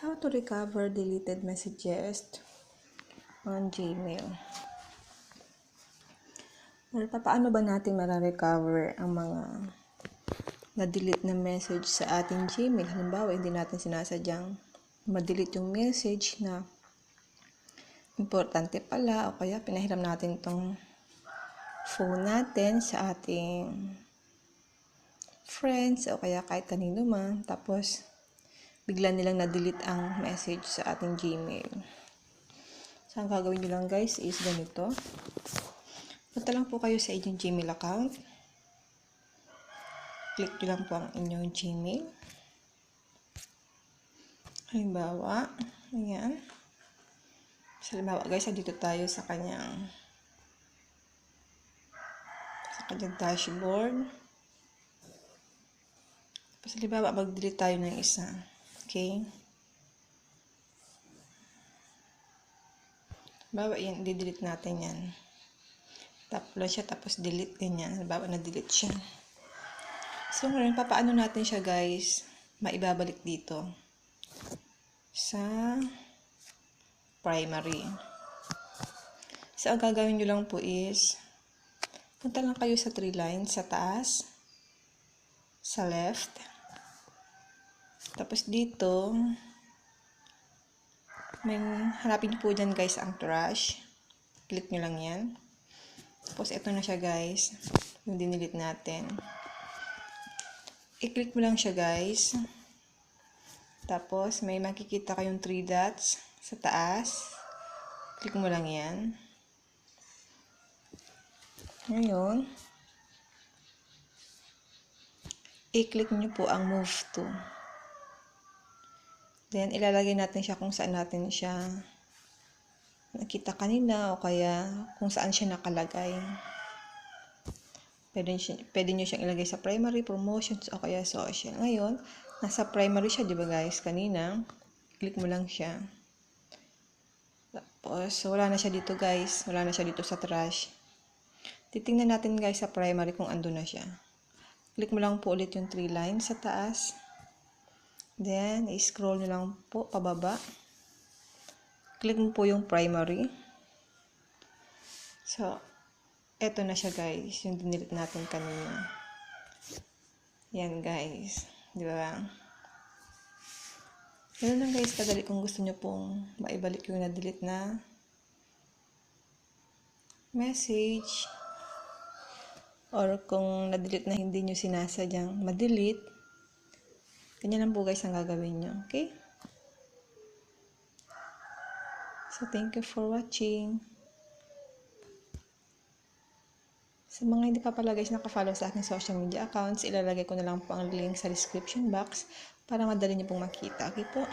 How to recover deleted messages on Gmail. Well, paano ba natin mara-recover ang mga na-delete na message sa ating Gmail? Halimbawa, hindi natin sinasadyang ma-delete yung message na importante pala o kaya pinahiram natin itong phone natin sa ating friends o kaya kahit kanino man. Tapos, bigla nilang na-delete ang message sa ating Gmail. So, ang gagawin nyo lang guys is ganito. Punta lang po kayo sa inyong Gmail account. Click nyo lang po ang inyong Gmail. Halimbawa, ayan. So, halimbawa guys, dito tayo sa kanyang dashboard. Tapos, halimbawa, mag-delete tayo ng isa. Okay? Halimbawa, yan, i-delete natin yan. Tap lang siya, tapos delete, ganyan. Halimbawa, na-delete siya. So, ngayon, paano natin siya, guys, maibabalik dito sa primary. So, ang gagawin nyo lang po is, punta lang kayo sa 3 lines, sa taas, sa left. Tapos dito, hanapin nyo po dyan, guys, ang trash. Click nyo lang yan. Tapos, ito na siya, guys, yung dinilit natin. I-click mo lang siya, guys. Tapos, may makikita kayong 3 dots sa taas. Click mo lang yan. Ngayon, i-click nyo po ang move to. Then, ilalagay natin siya kung saan natin siya nakita kanina o kaya kung saan siya nakalagay. Pwede nyo siyang ilagay sa primary, promotions, o kaya social. Ngayon, nasa primary siya, di ba guys? Kanina, click mo lang siya. Tapos, wala na siya dito guys. Wala na siya dito sa trash. Titingnan natin guys sa primary kung ando na siya. Click mo lang po ulit yung 3 lines sa taas. Then, i-scroll nyo lang po pababa. Click mo po yung primary. So, eto na siya guys, yung dinilit natin kanina. Yan guys, di ba? Ganun lang guys, kadali kung gusto nyo pong maibalik yung na-delete na message. Or kung na-delete na hindi nyo sinasadyang ma-delete, ganyan lang po guys ang gagawin nyo. Okay? So, thank you for watching. Sa mga hindi pa pala guys nakafollow sa aking social media accounts, ilalagay ko na lang po ang link sa description box para madali niyo pong makita. Okay po?